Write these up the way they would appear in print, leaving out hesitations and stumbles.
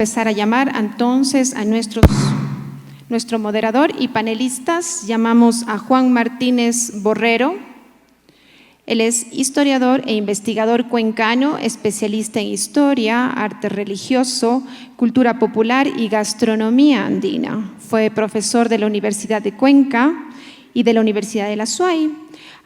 Empezar a llamar entonces a nuestro moderador y panelistas. Llamamos a Juan Martínez Borrero. Él es historiador e investigador cuencano, especialista en historia, arte religioso, cultura popular y gastronomía andina. Fue profesor de la Universidad de Cuenca y de la Universidad de la SUAY.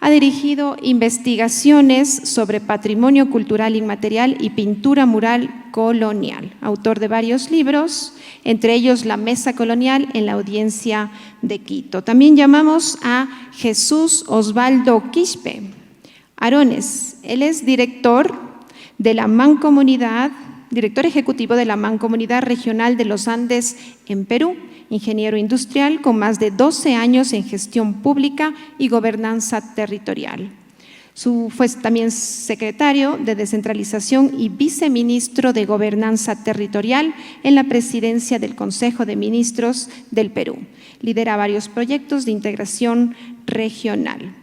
Ha dirigido investigaciones sobre patrimonio cultural inmaterial y pintura mural colonial, autor de varios libros, entre ellos La Mesa Colonial en la Audiencia de Quito. También llamamos a Jesús Osvaldo Quispe Arones. Él es director de la Mancomunidad, director ejecutivo de la Mancomunidad Regional de los Andes en Perú, ingeniero industrial con más de 12 años en gestión pública y gobernanza territorial. Fue también secretario de Descentralización y viceministro de Gobernanza Territorial en la presidencia del Consejo de Ministros del Perú. Lidera varios proyectos de integración regional.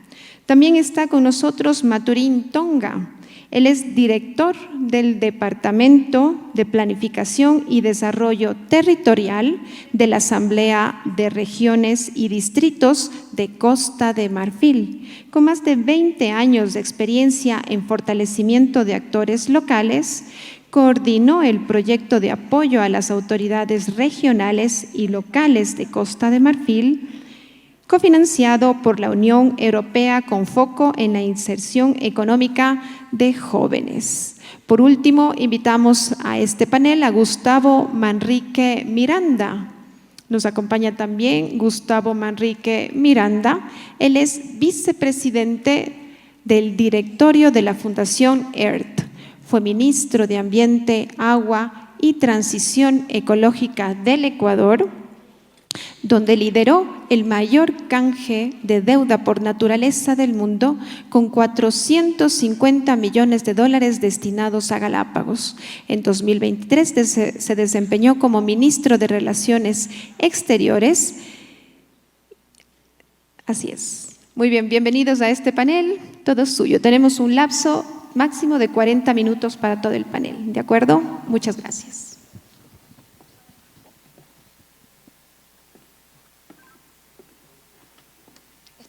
También está con nosotros Maturín Tonga. Él es director del Departamento de Planificación y Desarrollo Territorial de la Asamblea de Regiones y Distritos de Costa de Marfil. Con más de 20 años de experiencia en fortalecimiento de actores locales, coordinó el proyecto de apoyo a las autoridades regionales y locales de Costa de Marfil, cofinanciado por la Unión Europea con foco en la inserción económica de jóvenes. Por último, invitamos a este panel a Gustavo Manrique Miranda. Nos acompaña también Gustavo Manrique Miranda. Él es vicepresidente del directorio de la Fundación EARTH. Fue ministro de Ambiente, Agua y Transición Ecológica del Ecuador, donde lideró el mayor canje de deuda por naturaleza del mundo con 450 millones de dólares destinados a Galápagos. En 2023 se desempeñó como ministro de Relaciones Exteriores. Así es. Muy bien, bienvenidos a este panel, todo suyo. Tenemos un lapso máximo de 40 minutos para todo el panel, ¿de acuerdo? Muchas gracias.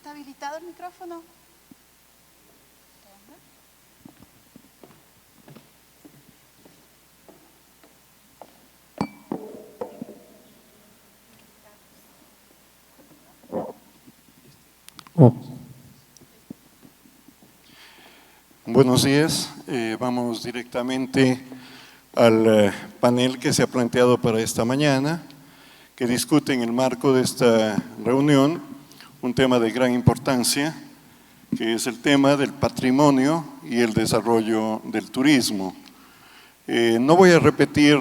¿Habilitado el micrófono? Buenos días. Vamos directamente al panel que se ha planteado para esta mañana, que discute en el marco de esta reunión un tema de gran importancia, que es el tema del patrimonio y el desarrollo del turismo. No voy a repetir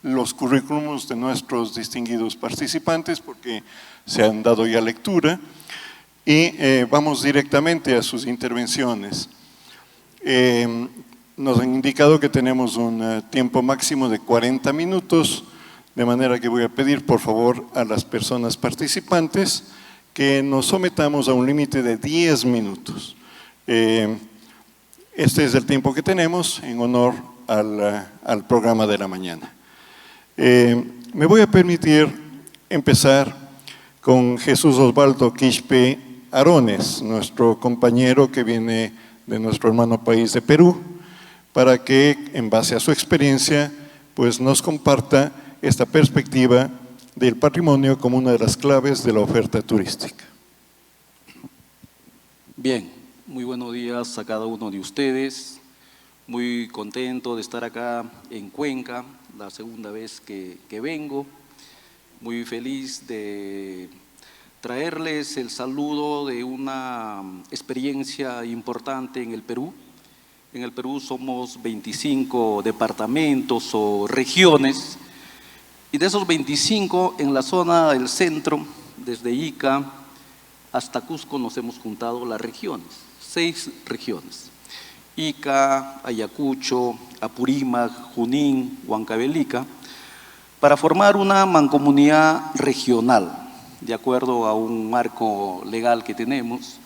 los currículums de nuestros distinguidos participantes porque se han dado ya lectura y vamos directamente a sus intervenciones. Nos han indicado que tenemos un tiempo máximo de 40 minutos, de manera que voy a pedir por favor a las personas participantes que nos sometamos a un límite de 10 minutos. Este es el tiempo que tenemos en honor al programa de la mañana. Me voy a permitir empezar con Jesús Osvaldo Quispe Arones, nuestro compañero que viene de nuestro hermano país de Perú, para que en base a su experiencia pues nos comparta esta perspectiva del patrimonio como una de las claves de la oferta turística. Bien, muy buenos días a cada uno de ustedes. Muy contento de estar acá en Cuenca, la segunda vez que vengo. Muy feliz de traerles el saludo de una experiencia importante en el Perú. En el Perú somos 25 departamentos o regiones, y de esos 25, en la zona del centro, desde Ica hasta Cusco, nos hemos juntado las regiones, 6 regiones. Ica, Ayacucho, Apurímac, Junín, Huancavelica, para formar una mancomunidad regional, de acuerdo a un marco legal que tenemos.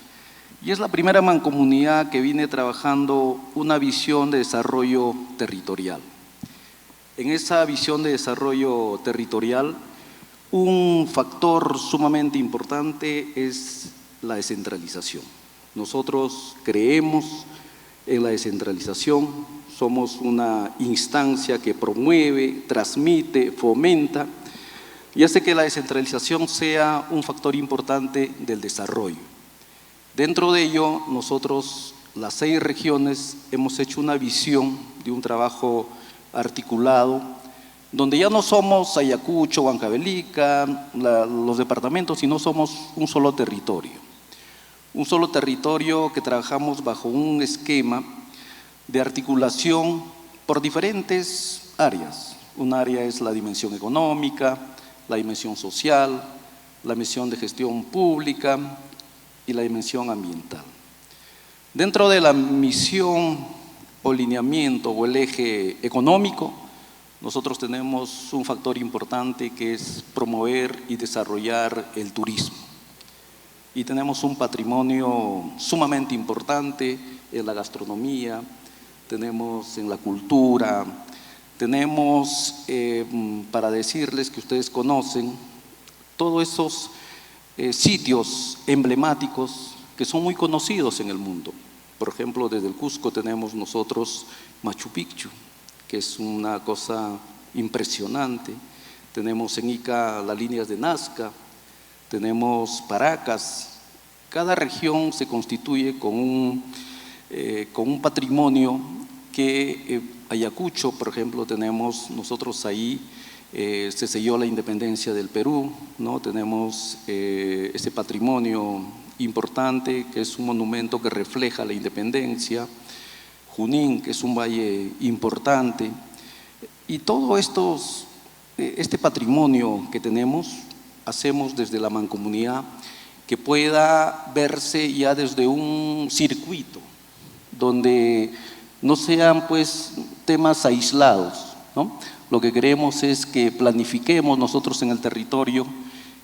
Y es la primera mancomunidad que viene trabajando una visión de desarrollo territorial. En esa visión de desarrollo territorial, un factor sumamente importante es la descentralización. Nosotros creemos en la descentralización, somos una instancia que promueve, transmite, fomenta y hace que la descentralización sea un factor importante del desarrollo. Dentro de ello, nosotros, las 6 regiones, hemos hecho una visión de un trabajo articulado, donde ya no somos Ayacucho, Huancavelica, los departamentos, sino somos un solo territorio. Un solo territorio que trabajamos bajo un esquema de articulación por diferentes áreas. Un área es la dimensión económica, la dimensión social, la dimensión de gestión pública y la dimensión ambiental. Dentro de la misión o lineamiento o el eje económico, nosotros tenemos un factor importante que es promover y desarrollar el turismo. Y tenemos un patrimonio sumamente importante en la gastronomía, tenemos en la cultura, tenemos, para decirles que ustedes conocen, todos esos sitios emblemáticos que son muy conocidos en el mundo. Por ejemplo, desde el Cusco tenemos nosotros Machu Picchu, que es una cosa impresionante. Tenemos en Ica las líneas de Nazca, tenemos Paracas. Cada región se constituye con un patrimonio que Ayacucho, por ejemplo, tenemos nosotros ahí, se selló la independencia del Perú, ¿no? Tenemos ese patrimonio importante que es un monumento que refleja la independencia. Junín, que es un valle importante, y todo este patrimonio que tenemos, hacemos desde la mancomunidad que pueda verse ya desde un circuito, donde no sean pues temas aislados, ¿no? Lo que queremos es que planifiquemos nosotros en el territorio,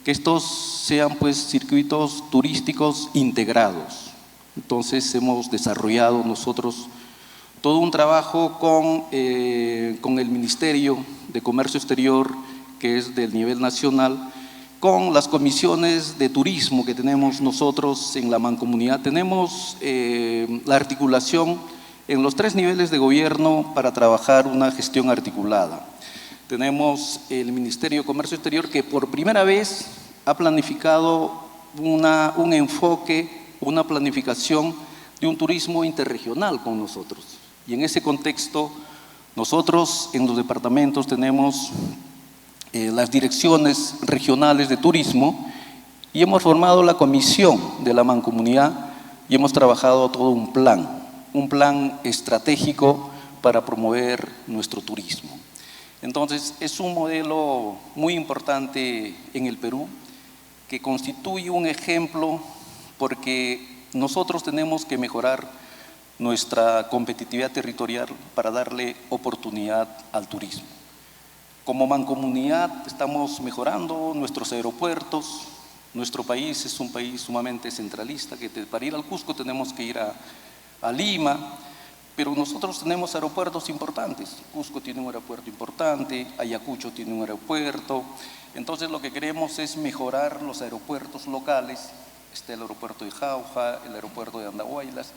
que estos sean pues circuitos turísticos integrados. Entonces hemos desarrollado nosotros todo un trabajo con el Ministerio de Comercio Exterior, que es del nivel nacional, con las comisiones de turismo que tenemos nosotros en la mancomunidad. Tenemos la articulación en los 3 niveles de gobierno para trabajar una gestión articulada. Tenemos el Ministerio de Comercio Exterior que por primera vez ha planificado un enfoque, una planificación de un turismo interregional con nosotros. Y en ese contexto, nosotros en los departamentos tenemos las direcciones regionales de turismo y hemos formado la comisión de la mancomunidad y hemos trabajado todo un plan estratégico para promover nuestro turismo. Entonces, es un modelo muy importante en el Perú que constituye un ejemplo porque nosotros tenemos que mejorar nuestra competitividad territorial para darle oportunidad al turismo. Como mancomunidad estamos mejorando nuestros aeropuertos. Nuestro país es un país sumamente centralista, que para ir al Cusco tenemos que ir a Lima, pero nosotros tenemos aeropuertos importantes. Cusco tiene un aeropuerto importante, Ayacucho tiene un aeropuerto. Entonces lo que queremos es mejorar los aeropuertos locales. Está el aeropuerto de Jauja, el aeropuerto de Andahuaylas,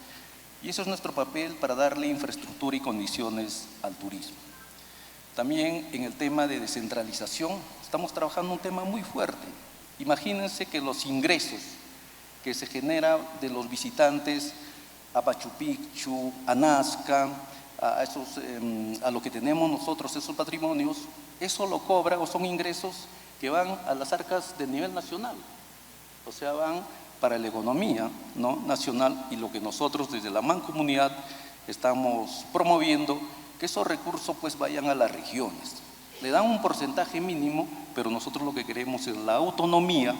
y eso es nuestro papel para darle infraestructura y condiciones al turismo. También en el tema de descentralización estamos trabajando un tema muy fuerte. Imagínense que los ingresos que se generan de los visitantes a Machu Picchu, a Nazca, a lo que tenemos nosotros, esos patrimonios, eso lo cobra o son ingresos que van a las arcas del nivel nacional, o sea, van para la economía, ¿no?, nacional, y lo que nosotros desde la mancomunidad estamos promoviendo, que esos recursos pues vayan a las regiones. Le dan un porcentaje mínimo, pero nosotros lo que queremos es la autonomía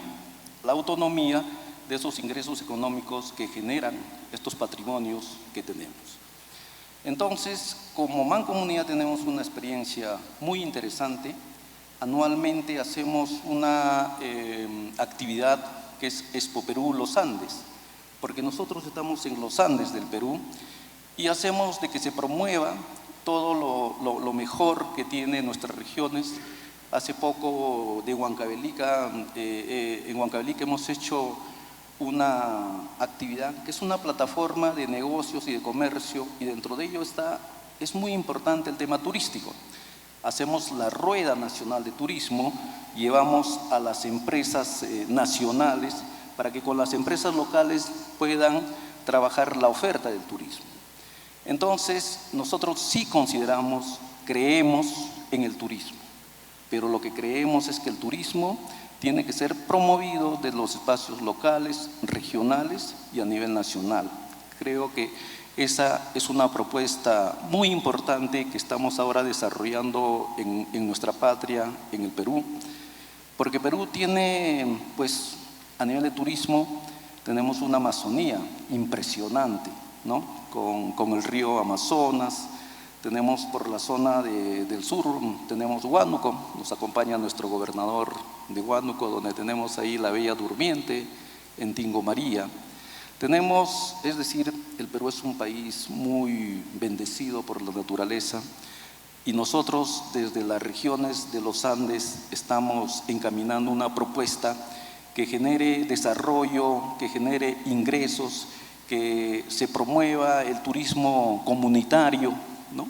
de esos ingresos económicos que generan estos patrimonios que tenemos. Entonces, como mancomunidad tenemos una experiencia muy interesante. Anualmente hacemos una actividad que es Expo Perú Los Andes, porque nosotros estamos en los Andes del Perú y hacemos de que se promueva todo lo mejor que tiene nuestras regiones. Hace poco de Huancavelica, en Huancavelica hemos hecho una actividad que es una plataforma de negocios y de comercio, y dentro de ello es muy importante el tema turístico. Hacemos la Rueda Nacional de Turismo, llevamos a las empresas nacionales para que con las empresas locales puedan trabajar la oferta del turismo. Entonces, nosotros sí creemos en el turismo, pero lo que creemos es que el turismo tiene que ser promovido desde los espacios locales, regionales y a nivel nacional. Creo que esa es una propuesta muy importante que estamos ahora desarrollando en nuestra patria, en el Perú, porque Perú tiene, pues, a nivel de turismo, tenemos una Amazonía impresionante, ¿no? Con el río Amazonas, tenemos por la zona del sur, tenemos Huánuco, nos acompaña nuestro gobernador de Huánuco, donde tenemos ahí la Bella Durmiente, en Tingo María. Tenemos, es decir, el Perú es un país muy bendecido por la naturaleza, y nosotros desde las regiones de los Andes estamos encaminando una propuesta que genere desarrollo, que genere ingresos, que se promueva el turismo comunitario, ¿no?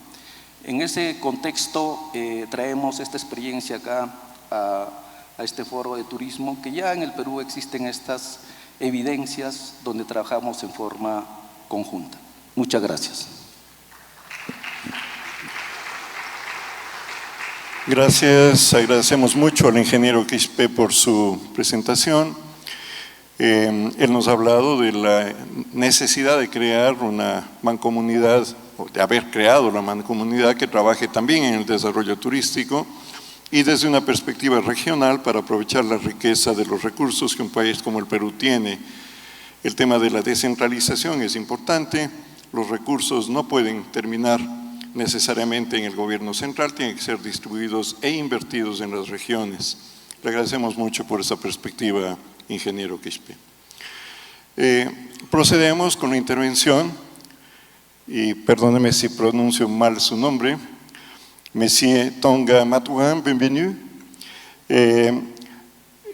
En ese contexto traemos esta experiencia acá a este foro de turismo, que ya en el Perú existen estas evidencias donde trabajamos en forma conjunta. Muchas gracias. Gracias, agradecemos mucho al ingeniero Quispe por su presentación. Él nos ha hablado de la necesidad de crear una mancomunidad, o de haber creado una mancomunidad que trabaje también en el desarrollo turístico y desde una perspectiva regional para aprovechar la riqueza de los recursos que un país como el Perú tiene. El tema de la descentralización es importante, los recursos no pueden terminar necesariamente en el gobierno central, tienen que ser distribuidos e invertidos en las regiones. Le agradecemos mucho por esa perspectiva, ingeniero Quispe. Procedemos con la intervención, y perdóneme si pronuncio mal su nombre, Monsieur Tonga Matuan, bienvenido.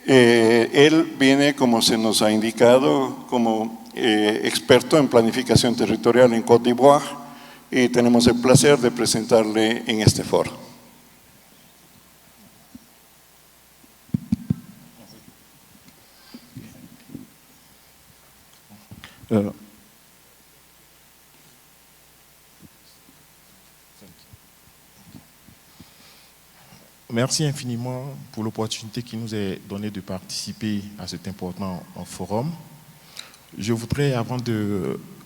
Él viene, como se nos ha indicado, como experto en planificación territorial en Côte d'Ivoire, y tenemos el placer de presentarle en este foro. Merci infiniment pour l'opportunité qui nous est donnée de participer à cet important forum. Je voudrais, avant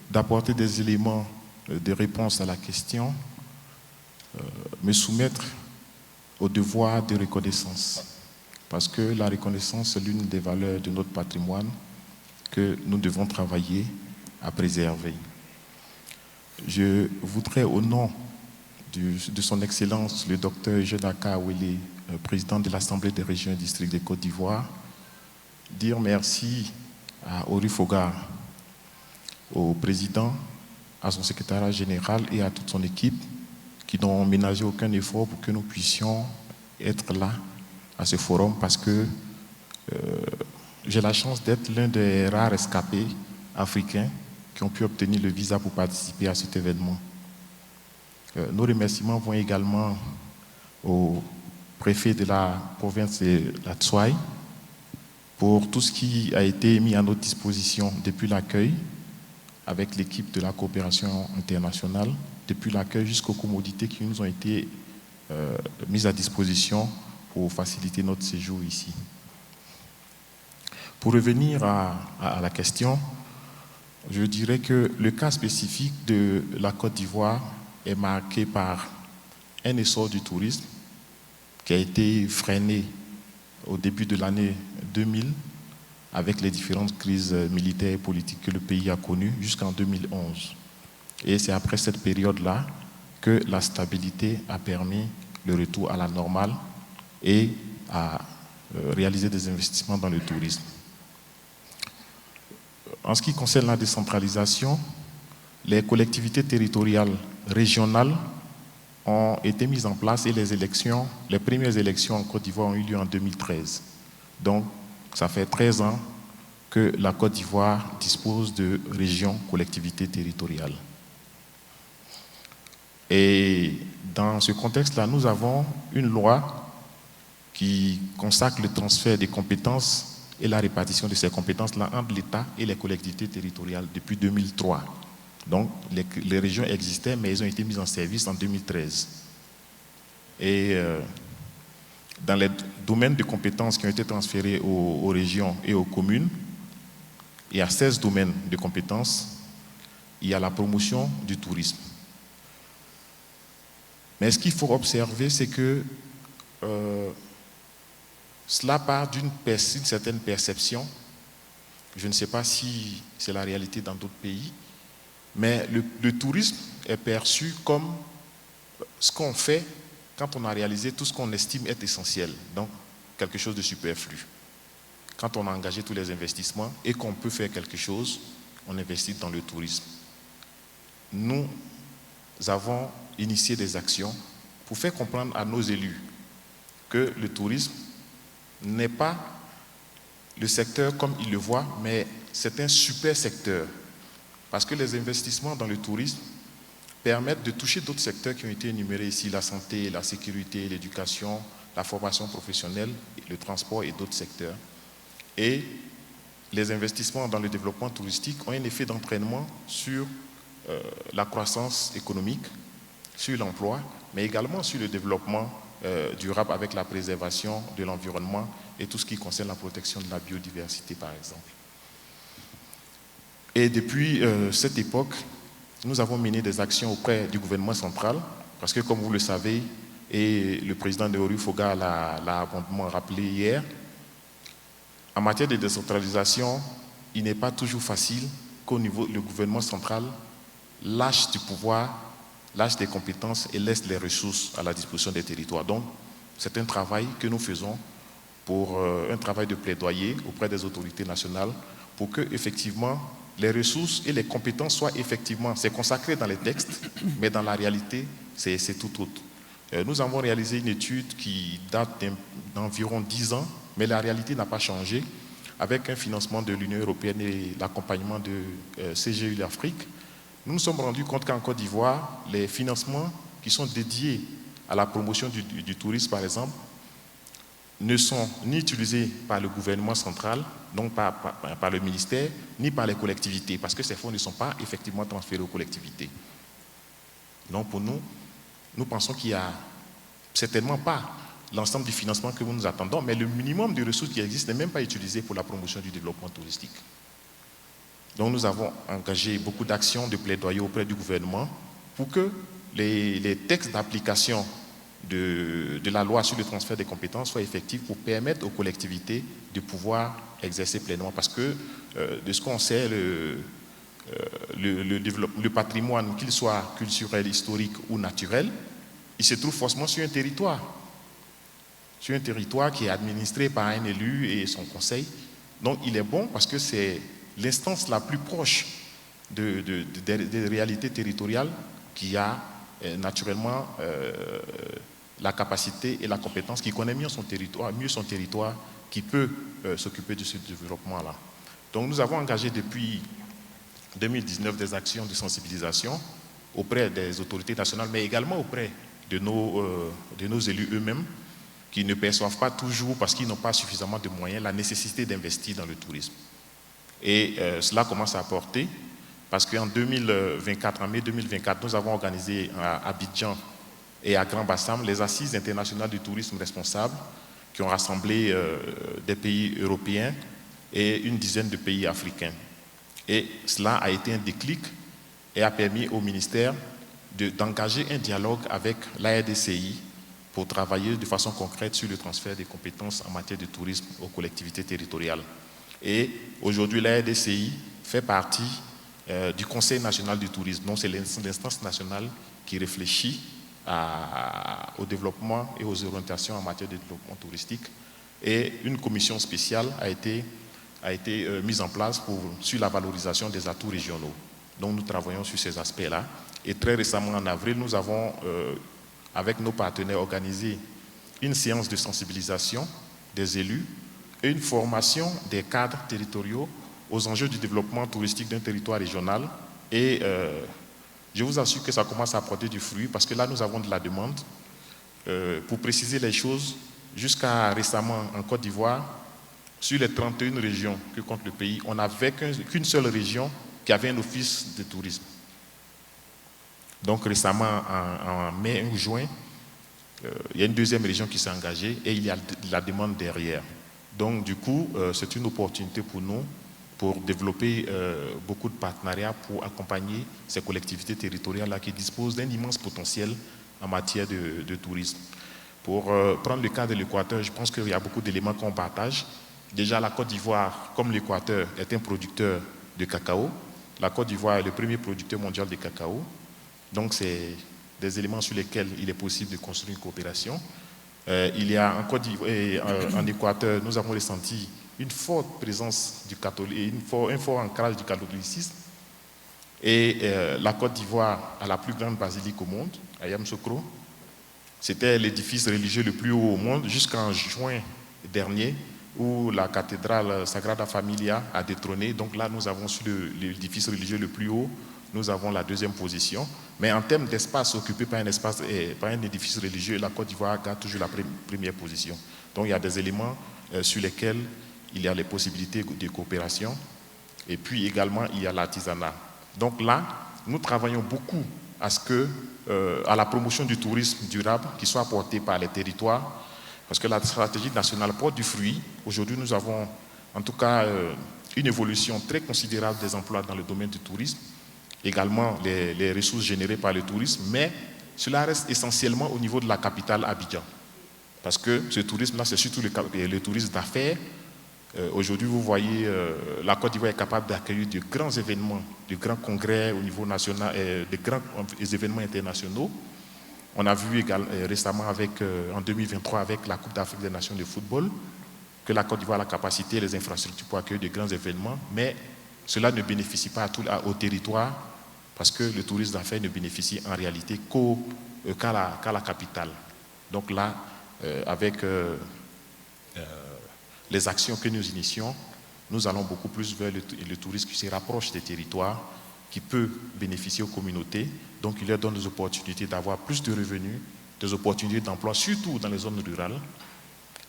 d'apporter des éléments de réponse à la question, me soumettre au devoir de reconnaissance, parce que la reconnaissance est l'une des valeurs de notre patrimoine que nous devons travailler à préserver. Je voudrais, au nom de son Excellence, le docteur Jonaka Awele, président de l'Assemblée des régions et districts de Côte d'Ivoire, dire merci à Ori Foga, au président, à son secrétariat général et à toute son équipe qui n'ont ménagé aucun effort pour que nous puissions être là à ce forum, parce que j'ai la chance d'être l'un des rares escapés africains qui ont pu obtenir le visa pour participer à cet événement. Nos remerciements vont également au préfet de la province de la Tsouaï pour tout ce qui a été mis à notre disposition depuis l'accueil, avec l'équipe de la coopération internationale, depuis l'accueil jusqu'aux commodités qui nous ont été mises à disposition pour faciliter notre séjour ici. Pour revenir à la question, je dirais que le cas spécifique de la Côte d'Ivoire est marqué par un essor du tourisme qui a été freiné au début de l'année 2000 avec les différentes crises militaires et politiques que le pays a connues jusqu'en 2011. Et c'est après cette période-là que la stabilité a permis le retour à la normale et à réaliser des investissements dans le tourisme. En ce qui concerne la décentralisation, les collectivités territoriales régionales ont été mises en place et les premières élections en Côte d'Ivoire ont eu lieu en 2013. Donc, ça fait 13 ans que la Côte d'Ivoire dispose de régions, collectivités territoriales. Et dans ce contexte-là, nous avons une loi qui consacre le transfert des compétences et la répartition de ces compétences-là entre l'État et les collectivités territoriales depuis 2003. Donc, les régions existaient, mais elles ont été mises en service en 2013. Et dans les domaines de compétences qui ont été transférés aux régions et aux communes, il y a 16 domaines de compétences. Il y a la promotion du tourisme. Mais ce qu'il faut observer, c'est que cela part d'une certaine perception. Je ne sais pas si c'est la réalité dans d'autres pays, mais le tourisme est perçu comme ce qu'on fait quand on a réalisé tout ce qu'on estime être essentiel, donc quelque chose de superflu. Quand on a engagé tous les investissements et qu'on peut faire quelque chose, on investit dans le tourisme. Nous avons initié des actions pour faire comprendre à nos élus que le tourisme n'est pas le secteur comme ils le voient, mais c'est un super secteur. Parce que les investissements dans le tourisme permettent de toucher d'autres secteurs qui ont été énumérés ici, la santé, la sécurité, l'éducation, la formation professionnelle, le transport et d'autres secteurs. Et les investissements dans le développement touristique ont un effet d'entraînement sur la croissance économique, sur l'emploi, mais également sur le développement durable avec la préservation de l'environnement et tout ce qui concerne la protection de la biodiversité, par exemple. Et depuis cette époque, nous avons mené des actions auprès du gouvernement central, parce que comme vous le savez, et le président de Ori Foga l'a abondamment rappelé hier, en matière de décentralisation, il n'est pas toujours facile qu'au niveau du gouvernement central lâche du pouvoir, lâche des compétences et laisse les ressources à la disposition des territoires. Donc, c'est un travail que nous faisons pour un travail de plaidoyer auprès des autorités nationales pour que, effectivement, les ressources et les compétences soient effectivement, c'est consacré dans les textes, mais dans la réalité, c'est tout autre. Nous avons réalisé une étude qui date d'environ 10 ans, mais la réalité n'a pas changé. Avec un financement de l'Union européenne et l'accompagnement de CGU l'Afrique, nous nous sommes rendus compte qu'en Côte d'Ivoire, les financements qui sont dédiés à la promotion du tourisme, par exemple, ne sont ni utilisés par le gouvernement central, donc par le ministère, ni par les collectivités, parce que ces fonds ne sont pas effectivement transférés aux collectivités. Donc pour nous, nous pensons qu'il n'y a certainement pas l'ensemble du financement que nous attendons, mais le minimum de ressources qui existent n'est même pas utilisé pour la promotion du développement touristique. Donc nous avons engagé beaucoup d'actions de plaidoyer auprès du gouvernement pour que les textes d'application de la loi sur le transfert des compétences soient effectifs pour permettre aux collectivités de pouvoir exercer pleinement. Parce que de ce qu'on sait, le patrimoine, qu'il soit culturel, historique ou naturel, il se trouve forcément sur un territoire qui est administré par un élu et son conseil. Donc il est bon parce que c'est l'instance la plus proche des réalités territoriales qui a naturellement la capacité et la compétence, qui connaît mieux son territoire, qui peut s'occuper de ce développement-là. Donc nous avons engagé depuis 2019 des actions de sensibilisation auprès des autorités nationales, mais également auprès de nos élus eux-mêmes, qui ne perçoivent pas toujours, parce qu'ils n'ont pas suffisamment de moyens, la nécessité d'investir dans le tourisme. Et cela commence à apporter, parce qu'en 2024, en mai 2024, nous avons organisé à Abidjan et à Grand Bassam les assises internationales du tourisme responsable, qui ont rassemblé des pays européens et une dizaine de pays africains. Et cela a été un déclic et a permis au ministère d'engager un dialogue avec l'ARDCI pour travailler de façon concrète sur le transfert des compétences en matière de tourisme aux collectivités territoriales. Et aujourd'hui, l'ARDCI fait partie du Conseil national du tourisme. Donc c'est l'instance nationale qui réfléchit au développement et aux orientations en matière de développement touristique. Et une commission spéciale a été mise en place sur la valorisation des atouts régionaux. Donc nous travaillons sur ces aspects-là. Et très récemment, en avril, nous avons avec nos partenaires, organiser une séance de sensibilisation des élus et une formation des cadres territoriaux aux enjeux du développement touristique d'un territoire régional. Et je vous assure que ça commence à porter du fruit parce que là, nous avons de la demande. Pour préciser les choses, jusqu'à récemment en Côte d'Ivoire, sur les 31 régions que compte le pays, on n'avait qu'une seule région qui avait un office de tourisme. Donc récemment, en mai ou juin, il y a une deuxième région qui s'est engagée et il y a de la demande derrière. Donc du coup, c'est une opportunité pour nous pour développer beaucoup de partenariats pour accompagner ces collectivités territoriales-là qui disposent d'un immense potentiel en matière de tourisme. Pour prendre le cas de l'Équateur, je pense qu'il y a beaucoup d'éléments qu'on partage. Déjà, la Côte d'Ivoire, comme l'Équateur, est un producteur de cacao. La Côte d'Ivoire est le premier producteur mondial de cacao. Donc, c'est des éléments sur lesquels il est possible de construire une coopération. Il y a en Côte d'Ivoire et en Équateur, nous avons ressenti une forte présence du catholicisme, un fort ancrage du catholicisme. Et la Côte d'Ivoire a la plus grande basilique au monde, à Yamoussoukro. C'était l'édifice religieux le plus haut au monde jusqu'en juin dernier, où la cathédrale Sagrada Familia a détrôné. Donc là, nous avons sur l'édifice religieux le plus haut, nous avons la deuxième position. Mais en termes d'espace occupé par un édifice religieux, la Côte d'Ivoire garde toujours la première position. Donc il y a des éléments sur lesquels il y a les possibilités de coopération. Et puis également, il y a l'artisanat. Donc là, nous travaillons beaucoup à la promotion du tourisme durable qui soit apporté par les territoires. Parce que la stratégie nationale porte du fruit. Aujourd'hui, nous avons en tout cas une évolution très considérable des emplois dans le domaine du tourisme, également les ressources générées par le tourisme, mais cela reste essentiellement au niveau de la capitale Abidjan. Parce que ce tourisme-là, c'est surtout le tourisme d'affaires. Aujourd'hui, vous voyez, la Côte d'Ivoire est capable d'accueillir de grands événements, de grands congrès au niveau national, de grands événements internationaux. On a vu également, récemment, en 2023, avec la Coupe d'Afrique des Nations de football, que la Côte d'Ivoire a la capacité et les infrastructures pour accueillir de grands événements, mais cela ne bénéficie pas au territoire, parce que le tourisme d'affaires ne bénéficie en réalité qu'à la capitale. Donc là, avec les actions que nous initions, nous allons beaucoup plus vers le tourisme qui se rapproche des territoires, qui peut bénéficier aux communautés. Donc il leur donne des opportunités d'avoir plus de revenus, des opportunités d'emploi, surtout dans les zones rurales.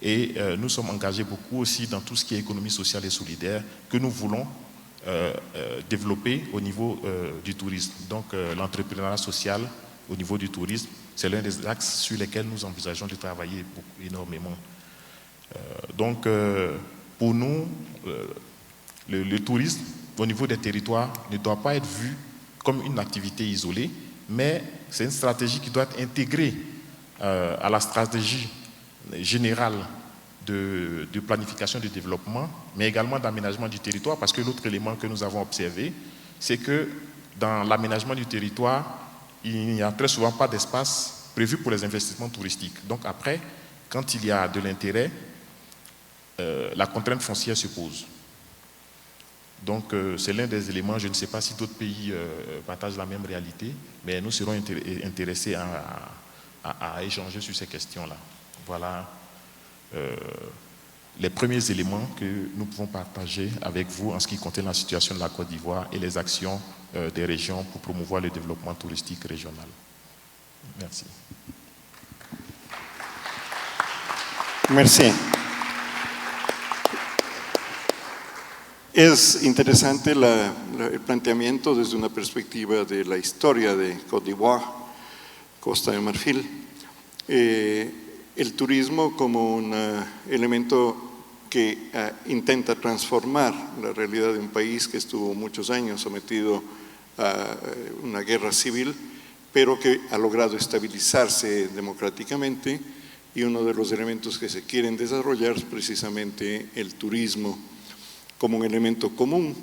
Et nous sommes engagés beaucoup aussi dans tout ce qui est économie sociale et solidaire que nous voulons développer au niveau du tourisme. Donc l'entrepreneuriat social au niveau du tourisme, c'est l'un des axes sur lesquels nous envisageons de travailler énormément. Donc pour nous, le tourisme au niveau des territoires ne doit pas être vu comme une activité isolée, mais c'est une stratégie qui doit être intégrée à la stratégie générale de planification du développement, mais également d'aménagement du territoire, parce que l'autre élément que nous avons observé, c'est que dans l'aménagement du territoire, il n'y a très souvent pas d'espace prévu pour les investissements touristiques. Donc après, quand il y a de l'intérêt, la contrainte foncière se pose. Donc c'est l'un des éléments, je ne sais pas si d'autres pays partagent la même réalité, mais nous serons intéressés à échanger sur ces questions-là. Voilà les premiers éléments que nous pouvons partager avec vous en ce qui concerne la situation de la Côte d'Ivoire et les actions des régions pour promouvoir le développement touristique régional. Merci. Merci. Es interesante el planteamiento desde una perspectiva de la historia de Côte d'Ivoire, Costa de Marfil. El turismo como un elemento que intenta transformar la realidad de un país que estuvo muchos años sometido a una guerra civil, pero que ha logrado estabilizarse democráticamente, y uno de los elementos que se quieren desarrollar es precisamente el turismo como un elemento común,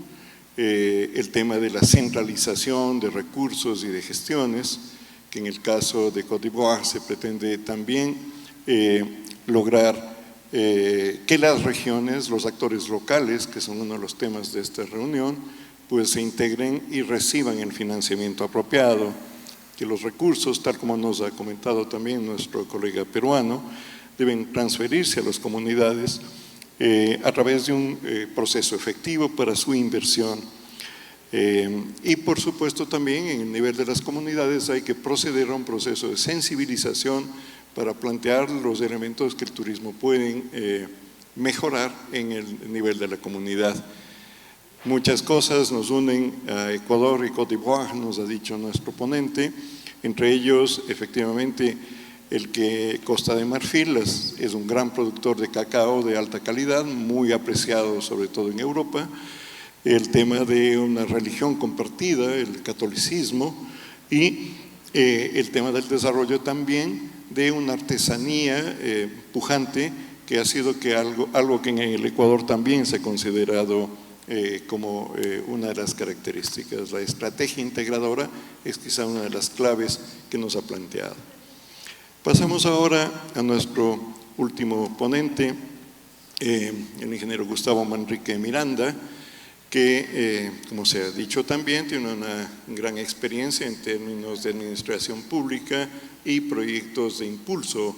el tema de la centralización de recursos y de gestiones, que en el caso de Côte d'Ivoire se pretende también lograr que las regiones, los actores locales, que son uno de los temas de esta reunión, pues se integren y reciban el financiamiento apropiado, que los recursos, tal como nos ha comentado también nuestro colega peruano, deben transferirse a las comunidades a través de un proceso efectivo para su inversión. Y por supuesto también en el nivel de las comunidades hay que proceder a un proceso de sensibilización para plantear los elementos que el turismo pueden mejorar en el nivel de la comunidad. Muchas cosas nos unen a Ecuador y Côte d'Ivoire, nos ha dicho nuestro ponente, entre ellos efectivamente el que Costa de Marfil es un gran productor de cacao de alta calidad, muy apreciado sobre todo en Europa, el tema de una religión compartida, el catolicismo, y el tema del desarrollo también de una artesanía pujante que ha sido algo que en el Ecuador también se ha considerado como una de las características. La estrategia integradora es quizá una de las claves que nos ha planteado. Pasamos ahora a nuestro último ponente, el ingeniero Gustavo Manrique Miranda, que, como se ha dicho también, tiene una gran experiencia en términos de administración pública y proyectos de impulso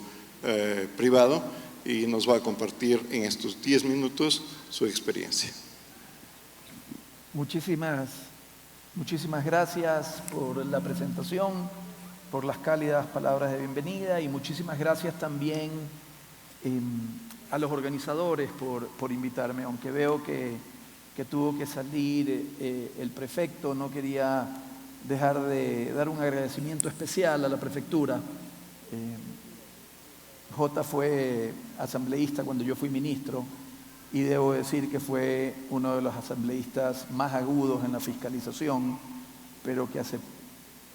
privado, y nos va a compartir en estos 10 minutos su experiencia. Muchísimas gracias por la presentación, por las cálidas palabras de bienvenida, y muchísimas gracias también a los organizadores por invitarme, aunque veo que tuvo que salir el prefecto. No quería dejar de dar un agradecimiento especial a la prefectura. Jota fue asambleísta cuando yo fui ministro, y debo decir que fue uno de los asambleístas más agudos en la fiscalización, pero que hace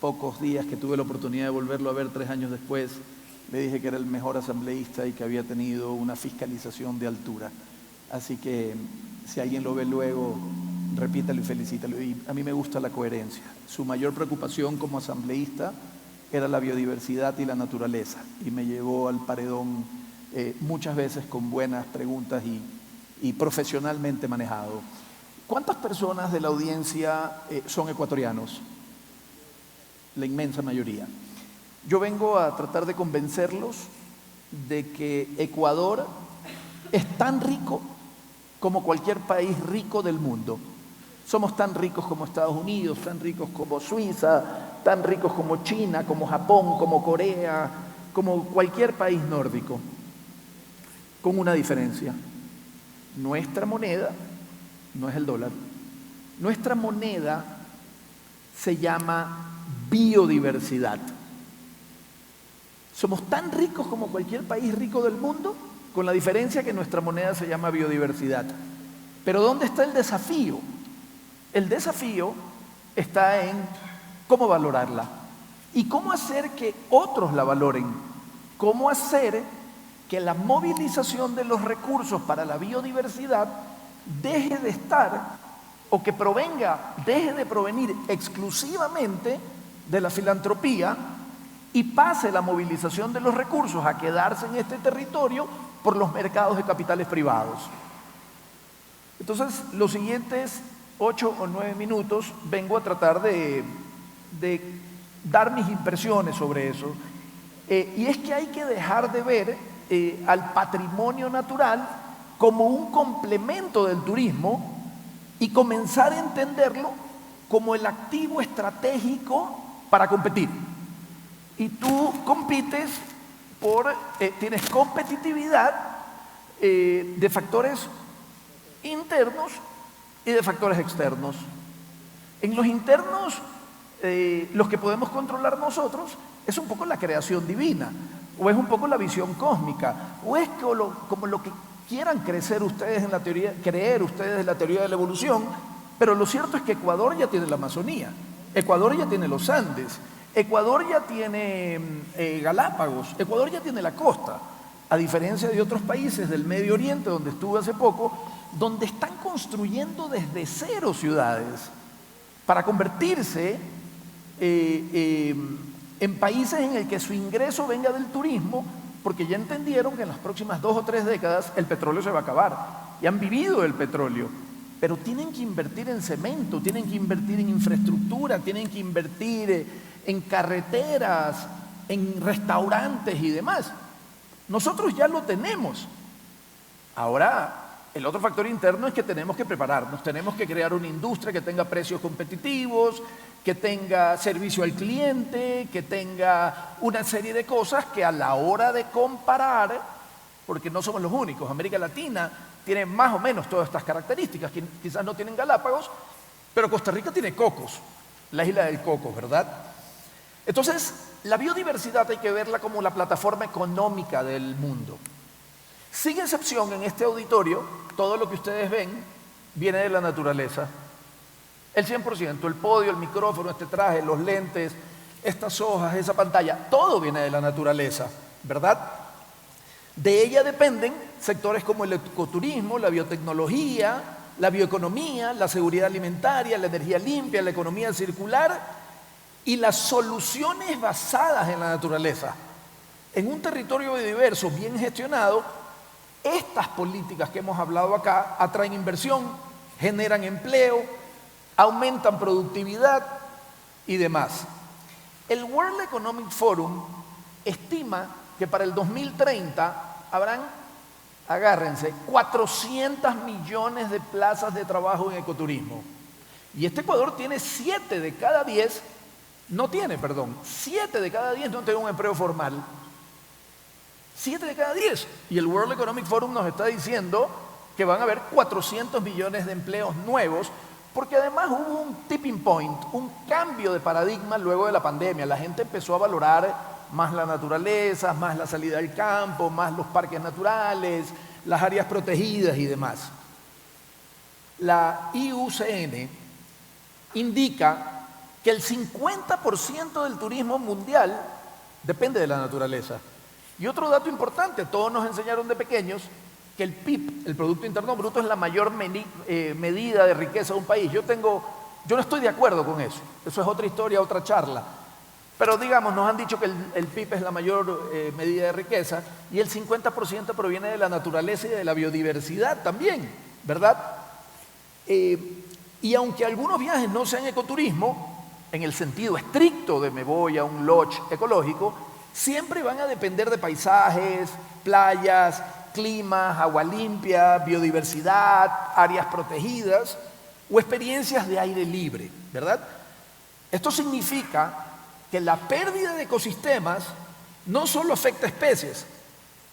pocos días que tuve la oportunidad de volverlo a ver 3 años después, le dije que era el mejor asambleísta y que había tenido una fiscalización de altura. Así que si alguien lo ve luego, repítalo y felicítalo. Y a mí me gusta la coherencia. Su mayor preocupación como asambleísta era la biodiversidad y la naturaleza, y me llevó al paredón muchas veces con buenas preguntas y profesionalmente manejado. ¿Cuántas personas de la audiencia son ecuatorianos? La inmensa mayoría. Yo vengo a tratar de convencerlos de que Ecuador es tan rico como cualquier país rico del mundo. Somos tan ricos como Estados Unidos, tan ricos como Suiza, tan ricos como China, como Japón, como Corea, como cualquier país nórdico, con una diferencia. Nuestra moneda no es el dólar. Nuestra moneda se llama biodiversidad. Somos tan ricos como cualquier país rico del mundo, con la diferencia que nuestra moneda se llama biodiversidad. Pero ¿dónde está el desafío? El desafío está en cómo valorarla y cómo hacer que otros la valoren, cómo hacer que la movilización de los recursos para la biodiversidad deje de estar, o que deje de provenir exclusivamente de la filantropía y pase la movilización de los recursos a quedarse en este territorio por los mercados de capitales privados. Entonces, los siguientes 8 o 9 minutos vengo a tratar de dar mis impresiones sobre eso. Y es que hay que dejar de ver al patrimonio natural como un complemento del turismo y comenzar a entenderlo como el activo estratégico para competir. Y tú compites tienes competitividad de factores internos y de factores externos. En los internos, los que podemos controlar nosotros, es un poco la creación divina, o es un poco la visión cósmica, o es como lo que quieran creer ustedes en la teoría de la evolución. Pero lo cierto es que Ecuador ya tiene la Amazonía, Ecuador ya tiene los Andes, Ecuador ya tiene Galápagos, Ecuador ya tiene la costa, a diferencia de otros países del Medio Oriente, donde estuve hace poco, donde están construyendo desde cero ciudades para convertirse en países en el que su ingreso venga del turismo, porque ya entendieron que en las próximas 2 o 3 décadas el petróleo se va a acabar, y han vivido del petróleo, pero tienen que invertir en cemento, tienen que invertir en infraestructura, tienen que invertir en carreteras, en restaurantes y demás. Nosotros ya lo tenemos. Ahora, el otro factor interno es que tenemos que prepararnos, tenemos que crear una industria que tenga precios competitivos, que tenga servicio al cliente, que tenga una serie de cosas que a la hora de comparar, porque no somos los únicos, América Latina tiene más o menos todas estas características, quizás no tienen Galápagos, pero Costa Rica tiene cocos, la isla del coco, ¿verdad? Entonces, la biodiversidad hay que verla como la plataforma económica del mundo. Sin excepción, en este auditorio, todo lo que ustedes ven viene de la naturaleza. El 100%, el podio, el micrófono, este traje, los lentes, estas hojas, esa pantalla, todo viene de la naturaleza, ¿verdad? De ella dependen sectores como el ecoturismo, la biotecnología, la bioeconomía, la seguridad alimentaria, la energía limpia, la economía circular y las soluciones basadas en la naturaleza. En un territorio biodiverso bien gestionado, estas políticas que hemos hablado acá atraen inversión, generan empleo, aumentan productividad y demás. El World Economic Forum estima que para el 2030 habrán, agárrense, 400 millones de plazas de trabajo en ecoturismo. Y este Ecuador tiene 7 de cada 10 no tiene un empleo formal. 7 de cada 10. Y el World Economic Forum nos está diciendo que van a haber 400 millones de empleos nuevos, porque además hubo un tipping point, un cambio de paradigma luego de la pandemia. La gente empezó a valorar más la naturaleza, más la salida al campo, más los parques naturales, las áreas protegidas y demás. La IUCN indica que el 50% del turismo mundial depende de la naturaleza. Y otro dato importante, todos nos enseñaron de pequeños que el PIB, el Producto Interno Bruto, es la mayor medida de riqueza de un país. Yo no estoy de acuerdo con eso. Eso es otra historia, otra charla. Pero digamos, nos han dicho que el PIB es la mayor medida de riqueza y el 50% proviene de la naturaleza y de la biodiversidad también, ¿verdad? Y aunque algunos viajes no sean ecoturismo, en el sentido estricto de me voy a un lodge ecológico, siempre van a depender de paisajes, playas, climas, agua limpia, biodiversidad, áreas protegidas o experiencias de aire libre, ¿verdad? Esto significa que la pérdida de ecosistemas no solo afecta especies,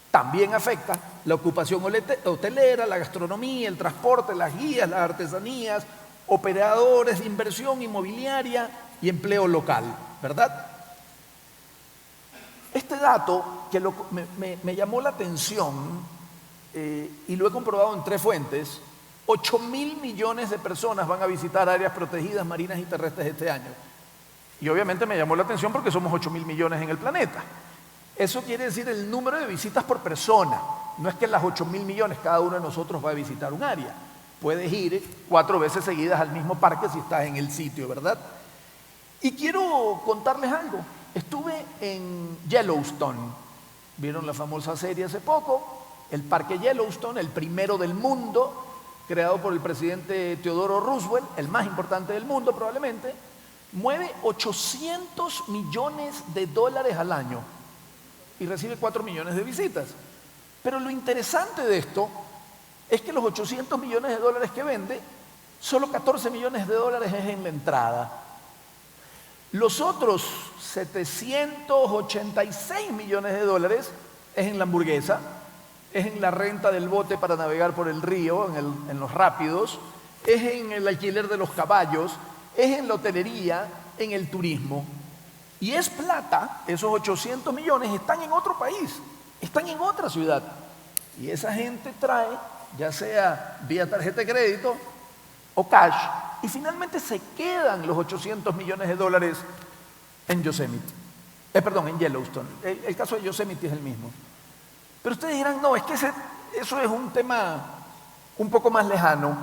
también afecta la ocupación hotelera, la gastronomía, el transporte, las guías, las artesanías, operadores de inversión inmobiliaria y empleo local, ¿verdad? Este dato que me llamó la atención y lo he comprobado en 3 fuentes, 8.000 millones de personas van a visitar áreas protegidas marinas y terrestres este año. Y obviamente me llamó la atención porque somos 8.000 millones en el planeta. Eso quiere decir el número de visitas por persona. No es que las 8.000 millones cada uno de nosotros va a visitar un área. Puedes ir 4 veces seguidas al mismo parque si estás en el sitio, ¿verdad? Y quiero contarles algo. Estuve en Yellowstone. ¿Vieron la famosa serie hace poco? El parque Yellowstone, el primero del mundo, creado por el presidente Theodore Roosevelt, el más importante del mundo probablemente, mueve $800 millones al año y recibe 4 millones de visitas. Pero lo interesante de esto es que los $800 millones que vende, solo $14 millones es en la entrada. Los otros 786 millones de dólares es en la hamburguesa, es en la renta del bote para navegar por el río, en los rápidos, es en el alquiler de los caballos, es en la hotelería, en el turismo. Y es plata, esos 800 millones están en otro país, están en otra ciudad. Y esa gente trae, ya sea vía tarjeta de crédito o cash, y finalmente se quedan los 800 millones de dólares en Yosemite. En Yellowstone. El caso de Yosemite es el mismo. Pero ustedes dirán, no, es que eso es un tema un poco más lejano.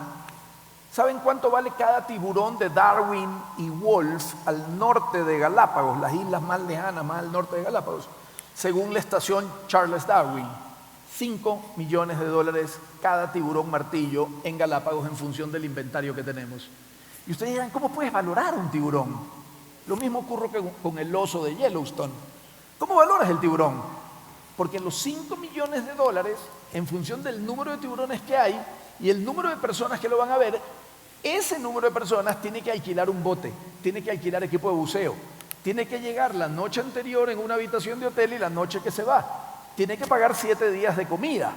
¿Saben cuánto vale cada tiburón de Darwin y Wolf al norte de Galápagos, las islas más lejanas, más al norte de Galápagos? Según la estación Charles Darwin, $5 millones cada tiburón martillo en Galápagos en función del inventario que tenemos. Y ustedes dirán, ¿cómo puedes valorar un tiburón? Lo mismo ocurre con el oso de Yellowstone. ¿Cómo valoras el tiburón? Porque los 5 millones de dólares, en función del número de tiburones que hay y el número de personas que lo van a ver, ese número de personas tiene que alquilar un bote, tiene que alquilar equipo de buceo, tiene que llegar la noche anterior en una habitación de hotel y la noche que se va, tiene que pagar 7 días de comida.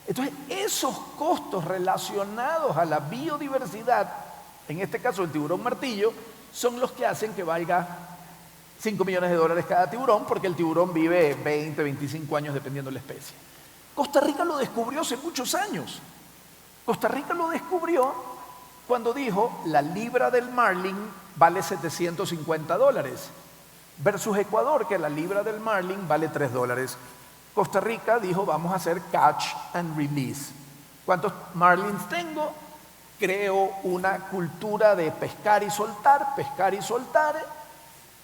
Entonces, esos costos relacionados a la biodiversidad, en este caso el tiburón martillo, son los que hacen que valga 5 millones de dólares cada tiburón, porque el tiburón vive 20, 25 años dependiendo de la especie. Costa Rica lo descubrió hace muchos años. Costa Rica lo descubrió cuando dijo la libra del marlin vale 750 dólares, versus Ecuador, que la libra del marlin vale 3 dólares. Costa Rica dijo, vamos a hacer catch and release. ¿Cuántos marlins tengo? Creo una cultura de pescar y soltar,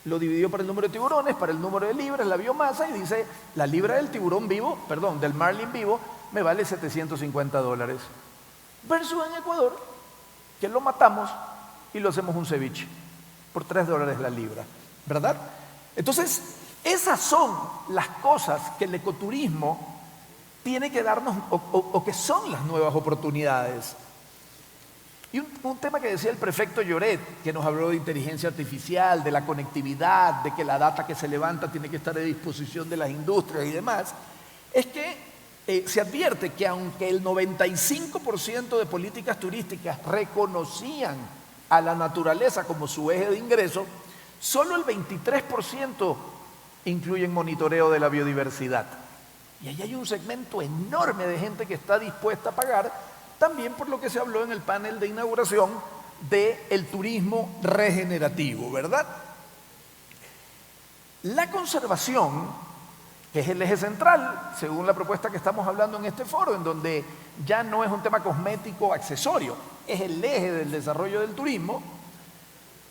lo dividió por el número de tiburones, para el número de libras, la biomasa, y dice, la libra del tiburón vivo, perdón, del marlin vivo, me vale 750 dólares. Versus en Ecuador, que lo matamos y lo hacemos un ceviche, por 3 dólares la libra, ¿verdad? Entonces, esas son las cosas que el ecoturismo tiene que darnos, o que son las nuevas oportunidades. Y un tema que decía el prefecto Lloret, que nos habló de inteligencia artificial, de la conectividad, de que la data que se levanta tiene que estar a disposición de las industrias y demás, es que se advierte que aunque el 95% de políticas turísticas reconocían a la naturaleza como su eje de ingreso, solo el 23% incluyen monitoreo de la biodiversidad. Y ahí hay un segmento enorme de gente que está dispuesta a pagar, también por lo que se habló en el panel de inauguración del turismo regenerativo, ¿verdad? La conservación, que es el eje central, según la propuesta que estamos hablando en este foro, en donde ya no es un tema cosmético o accesorio, es el eje del desarrollo del turismo.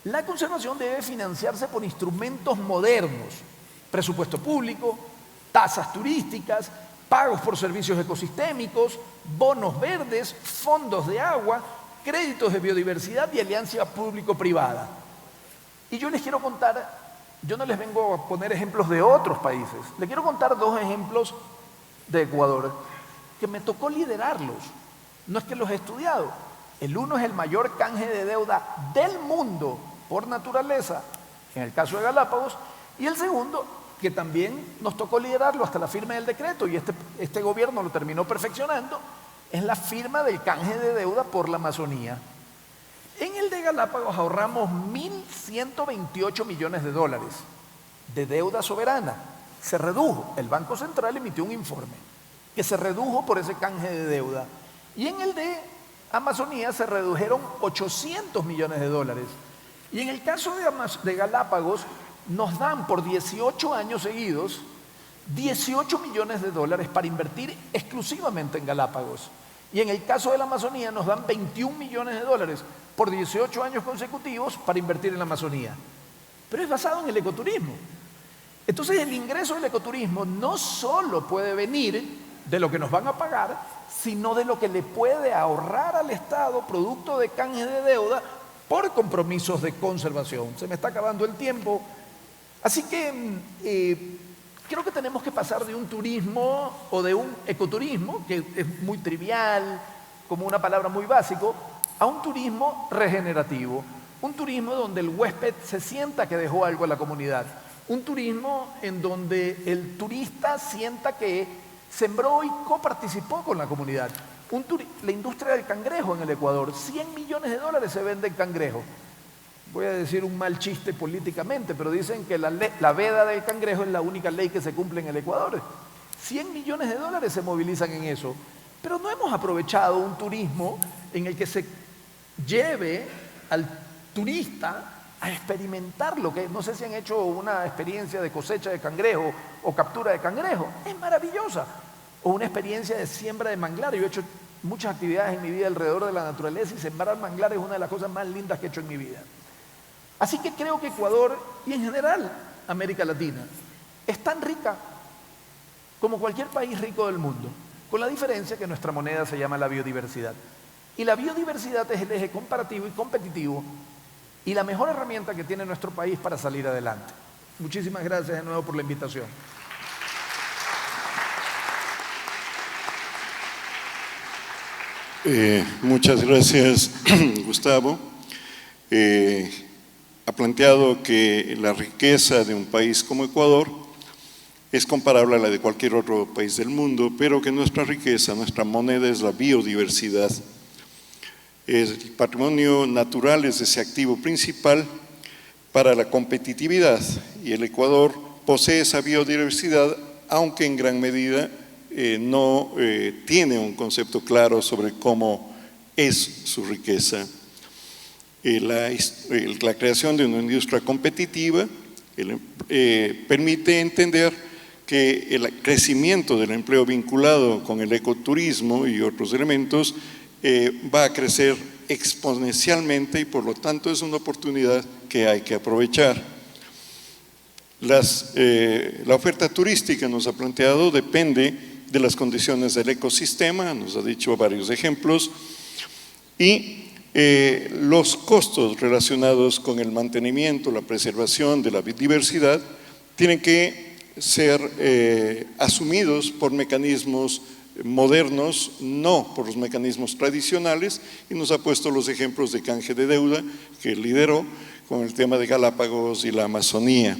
La conservación debe financiarse por instrumentos modernos, presupuesto público, tasas turísticas, pagos por servicios ecosistémicos, bonos verdes, fondos de agua, créditos de biodiversidad y alianza público-privada. Y yo les quiero contar, yo no les vengo a poner ejemplos de otros países, les quiero contar 2 ejemplos de Ecuador, que me tocó liderarlos, no es que los he estudiado. El uno es el mayor canje de deuda del mundo por naturaleza, en el caso de Galápagos, y el segundo, que también nos tocó liderarlo hasta la firma del decreto, y este gobierno lo terminó perfeccionando, es la firma del canje de deuda por la Amazonía. En el de Galápagos ahorramos 1.128 millones de dólares de deuda soberana. Se redujo, el Banco Central emitió un informe que se redujo por ese canje de deuda. Y en el de Amazonía se redujeron 800 millones de dólares. Y en el caso de Galápagos, nos dan por 18 años seguidos 18 millones de dólares para invertir exclusivamente en Galápagos. Y en el caso de la Amazonía nos dan 21 millones de dólares por 18 años consecutivos para invertir en la Amazonía. Pero es basado en el ecoturismo. Entonces el ingreso del ecoturismo no solo puede venir de lo que nos van a pagar, sino de lo que le puede ahorrar al Estado producto de canje de deuda por compromisos de conservación. Se me está acabando el tiempo. Así que creo que tenemos que pasar de un turismo o de un ecoturismo, que es muy trivial, como una palabra muy básico, a un turismo regenerativo. Un turismo donde el huésped se sienta que dejó algo a la comunidad. Un turismo en donde el turista sienta que sembró y coparticipó con la comunidad. La industria del cangrejo en el Ecuador, 100 millones de dólares se venden cangrejos. Voy a decir un mal chiste políticamente, pero dicen que la veda del cangrejo es la única ley que se cumple en el Ecuador. 100 millones de dólares se movilizan en eso. Pero no hemos aprovechado un turismo en el que se lleve al turista a experimentar lo que, no sé si han hecho una experiencia de cosecha de cangrejo o captura de cangrejo, es maravillosa. O una experiencia de siembra de manglares. Yo he hecho muchas actividades en mi vida alrededor de la naturaleza y sembrar manglares es una de las cosas más lindas que he hecho en mi vida. Así que creo que Ecuador y en general América Latina es tan rica como cualquier país rico del mundo, con la diferencia que nuestra moneda se llama la biodiversidad. Y la biodiversidad es el eje comparativo y competitivo y la mejor herramienta que tiene nuestro país para salir adelante. Muchísimas gracias de nuevo por la invitación. Muchas gracias, Gustavo. Ha planteado que la riqueza de un país como Ecuador es comparable a la de cualquier otro país del mundo, pero que nuestra riqueza, nuestra moneda es la biodiversidad. El patrimonio natural es ese activo principal para la competitividad y el Ecuador posee esa biodiversidad, aunque en gran medida no tiene un concepto claro sobre cómo es su riqueza. La creación de una industria competitiva permite entender que el crecimiento del empleo vinculado con el ecoturismo y otros elementos va a crecer exponencialmente y por lo tanto es una oportunidad que hay que aprovechar. La oferta turística, nos ha planteado, depende de las condiciones del ecosistema, nos ha dicho varios ejemplos, y los costos relacionados con el mantenimiento, la preservación de la biodiversidad tienen que ser asumidos por mecanismos modernos, no por los mecanismos tradicionales, y nos ha puesto los ejemplos de canje de deuda que lideró con el tema de Galápagos y la Amazonía.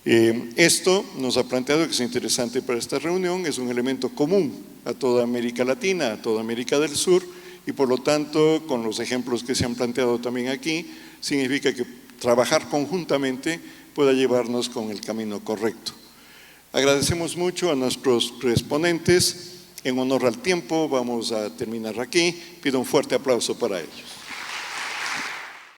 Esto nos ha planteado que es interesante para esta reunión, es un elemento común a toda América Latina, a toda América del Sur, y por lo tanto, con los ejemplos que se han planteado también aquí, significa que trabajar conjuntamente pueda llevarnos con el camino correcto. Agradecemos mucho a nuestros tres ponentes. En honor al tiempo, vamos a terminar aquí. Pido un fuerte aplauso para ellos.